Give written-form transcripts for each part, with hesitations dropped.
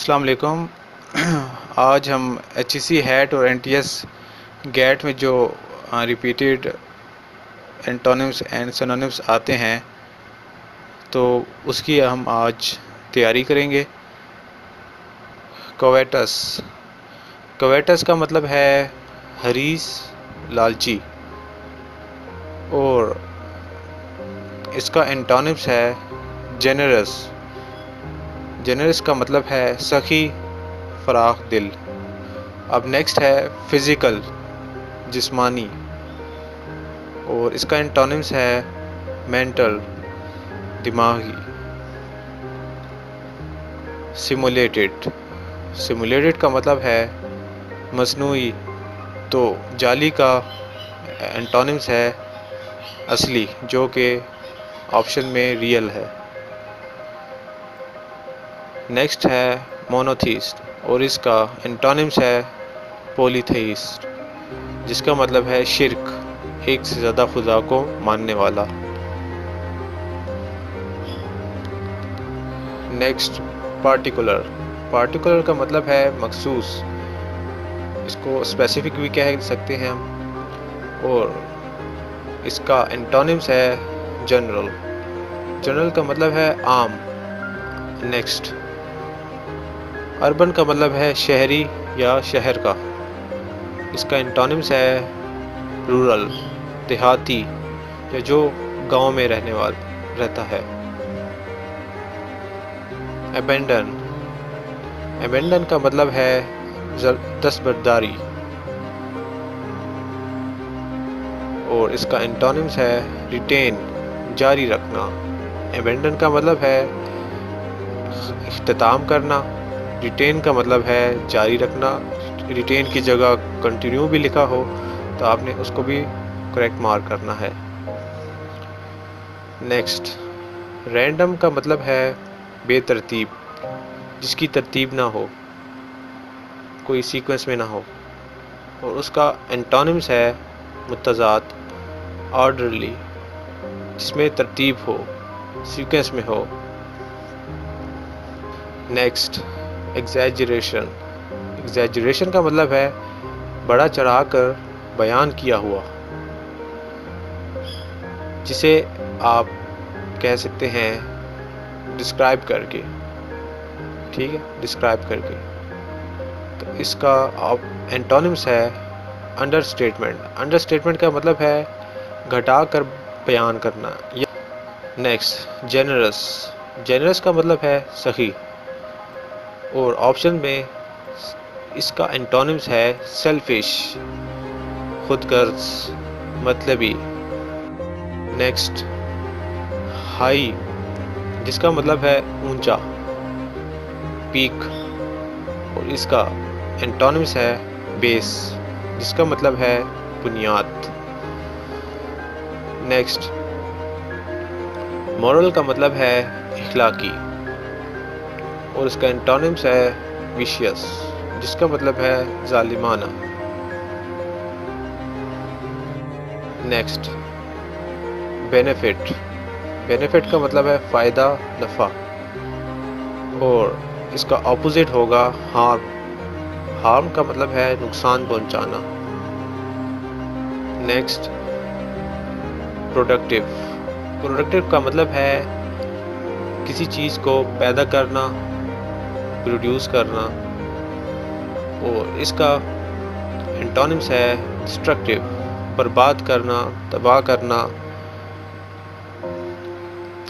अस्सलाम वालेकुम। आज हम HEC हैट और NTS गैट में जो रिपीटेड एंटोनिम्स एंड सिनोनिम्स आते हैं तो उसकी हम आज तैयारी करेंगे। कोवेटस। कोवेटस का मतलब है हरीस, लालची, और इसका एंटोनिम्स है जेनरस। जेनरस का मतलब है सखी, फराख दिल। अब नेक्स्ट है फिज़िकल, जिस्मानी, और इसका एंटोनिम्स है मेंटल, दिमागी। सिमुलेटेड। सिमुलेटेड का मतलब है मसनूई, तो जाली का एंटोनिम्स है असली, जो कि ऑप्शन में रियल है। नेक्स्ट है मोनोथीस्ट, और इसका एंटोनिम्स है पॉलीथीस्ट, जिसका मतलब है शिर्क, एक से ज़्यादा खुदा को मानने वाला। Next particular. पार्टिकुलर का मतलब है मखसूस, इसको स्पेसिफिक भी कह सकते हैं हम, और इसका एंटोनिम्स है जनरल। जनरल का मतलब है आम। नेक्स्ट अर्बन का मतलब है शहरी या शहर का, इसका एंटोनिम्स है रूरल, देहाती, या जो गांव में रहता है। अबेंडन। अबेंडन का मतलब है दस्तबरदारी, और इसका एंटोनिम्स है रिटेन, जारी रखना। अबेंडन का मतलब है इख्तिताम करना, रिटेन का मतलब है जारी रखना। रिटेन की जगह कंटिन्यू भी लिखा हो तो आपने उसको भी करेक्ट मार्क करना है। नेक्स्ट रैंडम का मतलब है बेतरतीब, जिसकी तरतीब ना हो, कोई सीक्वेंस में ना हो, और उसका एंटोनिम्स है मुतज़ाद, ऑर्डरली, जिसमें तरतीब हो, सीक्वेंस में हो। Next exaggeration. एग्जैजरेशन का मतलब है बड़ा चढ़ाकर बयान किया हुआ, जिसे आप कह सकते हैं डिस्क्राइब करके। ठीक है, डिस्क्राइब करके। तो इसका एंटोनिम्स है अंडरस्टेटमेंट। अंडरस्टेटमेंट का मतलब है घटाकर बयान करना। Next generous. जेनरस का मतलब है सखी, और ऑप्शन में इसका एंटोनिम्स है सेल्फिश, खुदगर्ज, मतलबी। नेक्स्ट हाई, जिसका मतलब है ऊंचा, पीक, और इसका एंटोनिम्स है बेस, जिसका मतलब है बुनियाद। नेक्स्ट मॉरल का मतलब है इखलाकी, और इसका एंटोनिम्स है विशियस, जिसका मतलब है जालिमाना। Next benefit. बेनिफिट का मतलब है फ़ायदा, नफ़ा, और इसका ऑपोजिट होगा हार्म। हार्म का मतलब है नुकसान पहुंचाना। Next productive. प्रोडक्टिव का मतलब है किसी चीज़ को पैदा करना, प्रोड्यूस करना, और इसका एंटोनिम्स है डिस्ट्रक्टिव, बर्बाद करना, तबाह करना।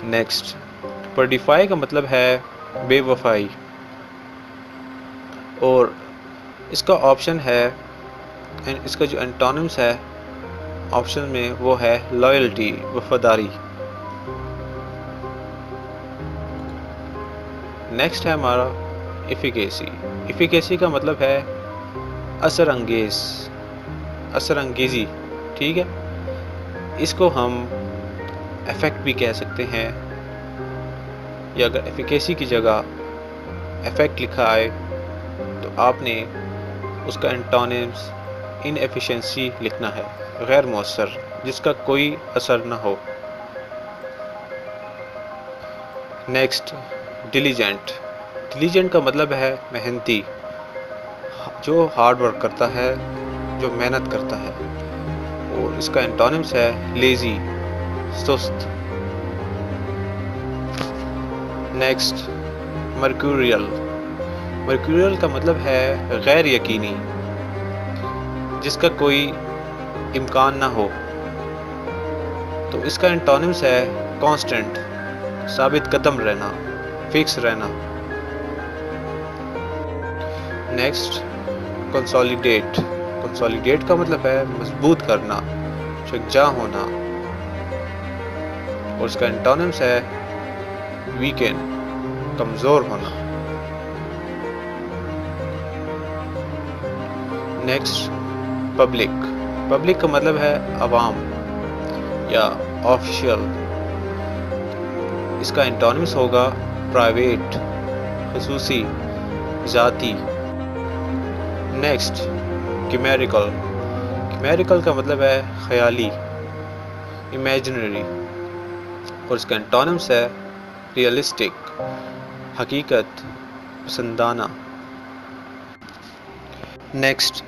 नेक्स्ट पर्डिफाई का मतलब है बेवफाई, और इसका ऑप्शन है, इसका जो एंटोनिम्स है ऑप्शन में वो है लॉयल्टी, वफादारी। नेक्स्ट है हमारा इफ़िकेसी। इफ़िकेसी का मतलब है असर अंगेज़, असर अंगेज़ी। ठीक है, इसको हम इफ़ेक्ट भी कह सकते हैं, या अगर एफिकेसी की जगह इफ़ेक्ट लिखा आए तो आपने उसका एंटोनिम्स इनएफिशिएंसी लिखना है, गैर मौसर, जिसका कोई असर ना हो। Next diligent. डिलीजेंट का मतलब है मेहनती, जो हार्ड वर्क करता है, जो मेहनत करता है। और इसका एंटोनिम्स है लेजी, सुस्त। Next, mercurial. मर्क्यूरियल का मतलब है गैर यकीनी, जिसका कोई इम्कान ना हो। तो इसका एंटोनिम्स है कांस्टेंट, साबित कदम रहना, फिक्स रहना। Next, consolidate. कंसोलिडेट का मतलब है मजबूत करना, यकजा होना। और इसका एंटोनिम्स है वीकेन, कमजोर होना। Next, public. पब्लिक का मतलब है अवाम या ऑफिशियल। इसका एंटोनिम्स होगा प्राइवेट, खसूसी, ज़ाती। नेक्स्ट, कीमेरिकल। कीमेरिकल का मतलब है ख्याली, इमेजिनरी। और इसका एंटोनिम्स है रियलिस्टिक, हकीकत, पसंदाना। नेक्स्ट,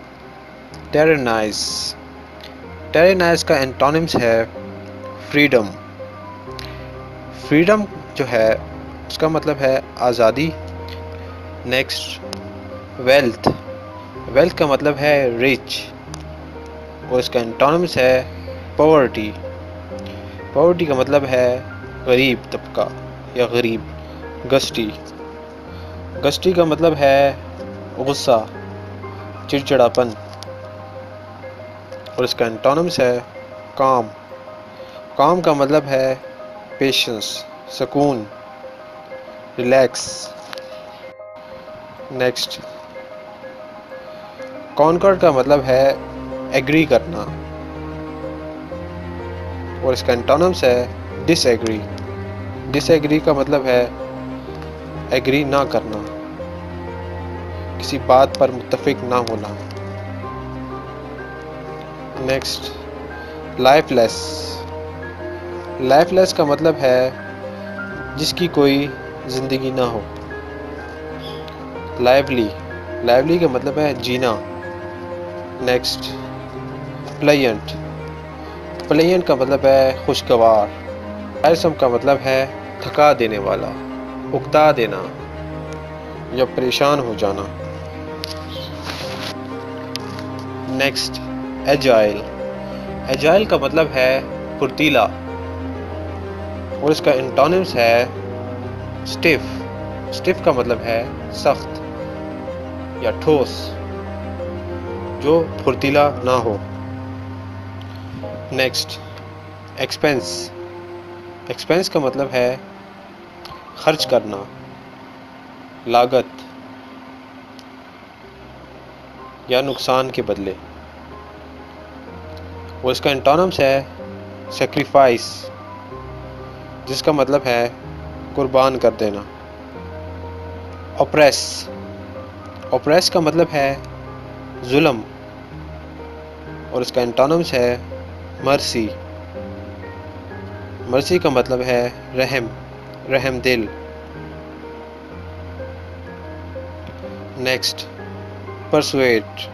टेरेनाइज। टेरेनाइज का एंटोनिम्स है फ्रीडम। फ्रीडम जो है उसका मतलब है आज़ादी। Next, wealth. वेल्थ का मतलब है रिच। और इसका एंटोनिम्स है पॉवर्टी। पॉवर्टी का मतलब है गरीब तबका या गरीब। गस्टी। गस्टी का मतलब है गुस्सा, चिड़चिड़ापन। और इसका एंटोनिम्स है काम। काम का मतलब है पेशेंस, सुकून, रिलैक्स। नेक्स्ट, कॉन्कर्ड का मतलब है एग्री करना। और इसका एंटोनिम्स है डिसएग्री। डिसएग्री का मतलब है एग्री ना करना, किसी बात पर मुत्तफिक ना होना। Next, lifeless. लाइफलेस का मतलब है जिसकी कोई ज़िंदगी ना हो। लाइवली। लाइवली का मतलब है जीना। नेक्स्ट, प्लेयंट। प्लेयंट का मतलब है खुशगवार। टायरसम का मतलब है थका देने वाला, उकता देना या परेशान हो जाना। Next, agile. एजाइल का मतलब है फुर्तीला। और इसका एंटोनिम्स है स्टिफ। स्टिफ का मतलब है सख्त या ठोस, जो फुर्तीला ना हो। Next, expense. एक्सपेंस का मतलब है खर्च करना, लागत या नुकसान के बदले। और इसका एंटोनिम्स है सेक्रीफाइस, जिसका मतलब है कुर्बान कर देना। ऑप्रेस। ऑप्रेस का मतलब है जुल्म। और इसका एंटोनिम्स है मर्सी। मर्सी का मतलब है रहम, रहम दिल। Next, persuade.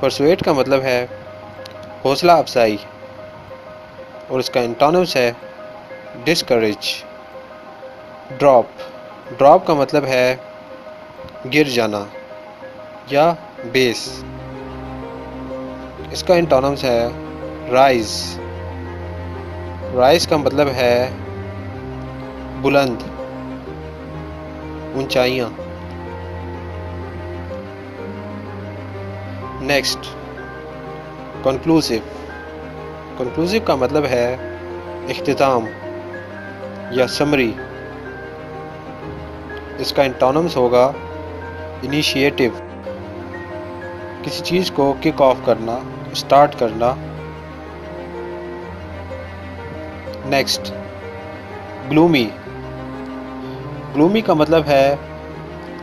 परसुएट का मतलब है हौसला अफजाई। और इसका एंटोनिम्स है डिस्करेज। ड्रॉप। ड्रॉप का मतलब है गिर जाना या बेस। इसका एंटोनिम्स है राइज। राइज का मतलब है बुलंद, ऊंचाइयाँ। Next, conclusive. कंक्लूसिव का मतलब है इख्तिताम या समरी। इसका एंटोनिम्स होगा इनिशिएटिव, किसी चीज़ को किक ऑफ करना, स्टार्ट करना। Next, gloomy. ग्लूमी का मतलब है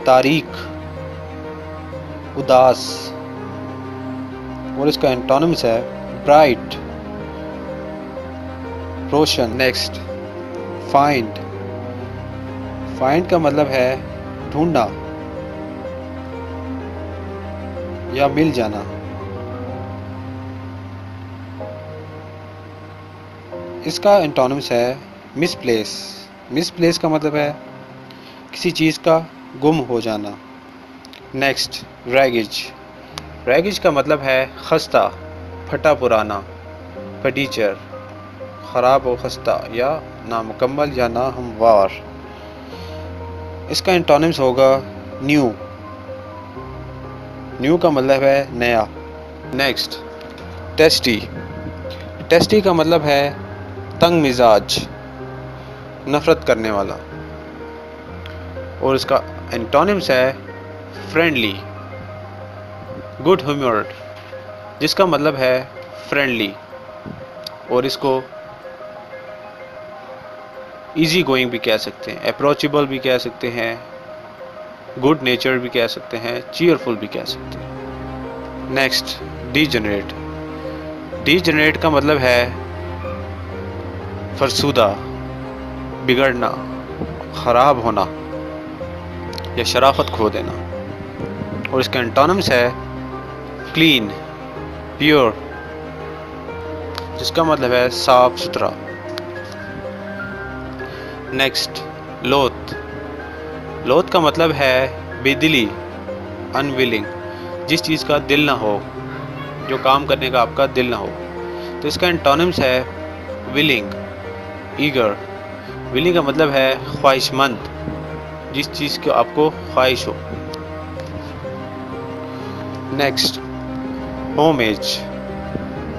तारीख, उदास। और इसका एंटोनिम्स है ब्राइट, रोशन। Next, find. फाइंड का मतलब है ढूंढना या मिल जाना। इसका एंटोनिम्स है मिसप्लेस। मिसप्लेस का मतलब है किसी चीज़ का गुम हो जाना। नेक्स्ट, रैगेज। रैगेज का मतलब है खस्ता, फटा पुराना, फटीचर, ख़राब व खस्ता या नामुकम्मल या नाहमवार। इसका एंटोनिम्स होगा न्यू। न्यू का मतलब है नया। Next, tasty. टेस्टी का मतलब है तंग मिजाज, नफ़रत करने वाला। और इसका एंटोनिम्स है फ्रेंडली, गुड ह्यूमर्ड, जिसका मतलब है फ्रेंडली। और इसको इजी गोइंग भी कह सकते हैं, अप्रोचेबल भी कह सकते हैं, गुड नेचर भी कह सकते हैं, चीयरफुल भी कह सकते हैं। Next, degenerate. डीजनरेट का मतलब है फरसुदा, बिगड़ना, ख़राब होना या शराफत खो देना। और इसका एंटोनिम्स है क्लीन, प्योर, जिसका मतलब है साफ सुथरा। नेक्स्ट, लोथ। लोथ का मतलब है बेदिली, अनविलिंग, जिस चीज़ का दिल ना हो, जो काम करने का आपका दिल ना हो। तो इसका एंटोनिम्स है विलिंग, ईगर। विलिंग का मतलब है ख्वाहिशमंद, जिस चीज़ की आपको ख्वाहिश हो। Next, homage.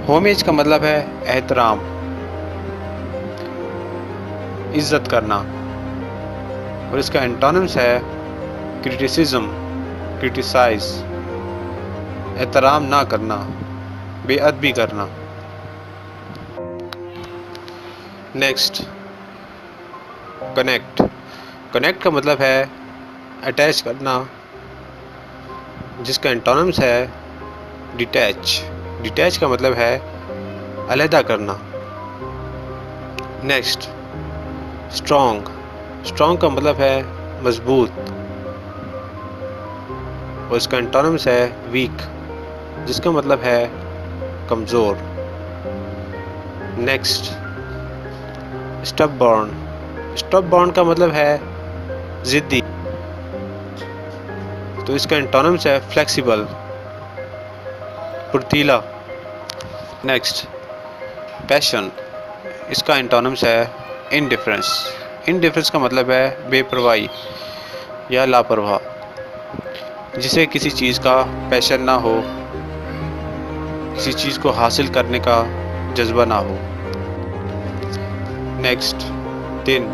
होमेज का मतलब है एहतराम, इज्जत करना। और इसका एंटोनिम्स है क्रिटिसिज्म, क्रिटिसाइज, एहतराम ना करना, बेअदबी करना। Next, connect. कनेक्ट का मतलब है अटैच करना, जिसका एंटोनिम्स है डिटैच। डिटैच का मतलब है अलहदा करना। Next, strong. स्ट्रॉन्ग का मतलब है मजबूत। और इसका एंटोनिम्स है वीक, जिसका मतलब है कमज़ोर। नेक्स्ट, स्टबबॉर्न। स्टबबॉर्न का मतलब है ज़िद्दी। तो इसका एंटोनिम्स है फ्लेक्सिबल, फुर्तीला। Next, passion. इसका एंटोनिम्स है इनडिफरेंस। इनडिफरेंस का मतलब है बेपरवाही या लापरवाह, जिसे किसी चीज़ का पैशन ना हो, किसी चीज़ को हासिल करने का जज्बा ना हो। नेक्स्ट, दिन।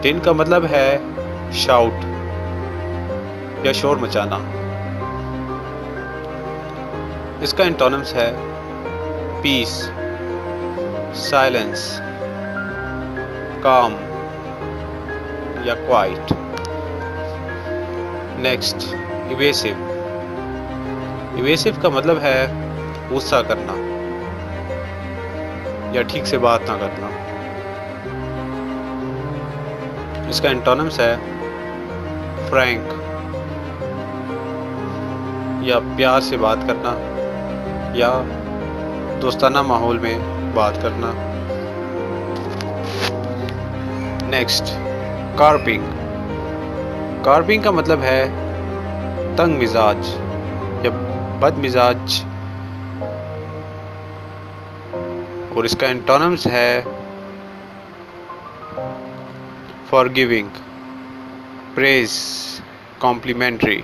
दिन का मतलब है शाउट या शोर मचाना। इसका एंटोनिम्स है पीस, साइलेंस, काम या क्वाइट। Next, evasive. इवेसिव का मतलब है गुस्सा करना या ठीक से बात ना करना। इसका एंटोनिम्स है फ्रैंक या प्यार से बात करना या दोस्ताना माहौल में बात करना। Next, carping. कार्पिंग का मतलब है तंग मिजाज या बद मिजाज। और इसका एंटोनिम्स है फॉरगिविंग, प्रेज, कॉम्प्लीमेंट्री।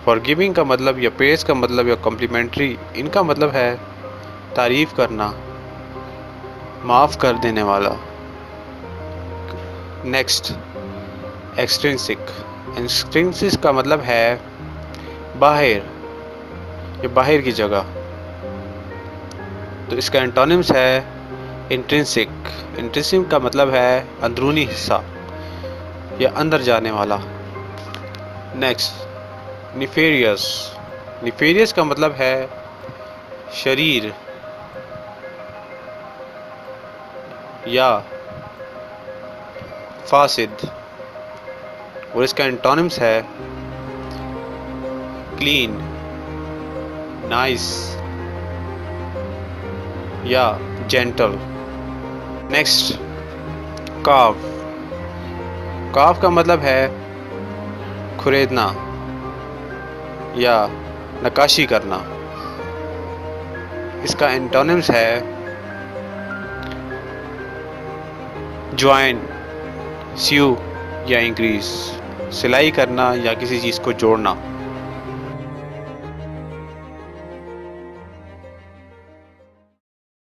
फॉरगिविंग का मतलब या प्रेज का मतलब या कॉम्प्लीमेंट्री, इनका मतलब है तारीफ करना, माफ़ कर देने वाला। Next, extrinsic. एक्सट्रिंसिक का मतलब है बाहर या बाहर की जगह। तो इसका एंटोनिम्स है इंट्रिंसिक। इंट्रिंसिक का मतलब है अंदरूनी हिस्सा या अंदर जाने वाला। Next, nefarious. निफेरियस का मतलब है शरीर या फासिद। और इसका एंटोनिम्स है क्लीन, नाइस या जेंटल। Next, curve. कार्व का मतलब है खुरेदना या नक्काशी करना। इसका एंटोनिम्स है ज्वाइन, स्यू या इंक्रीज, सिलाई करना या किसी चीज़ को जोड़ना।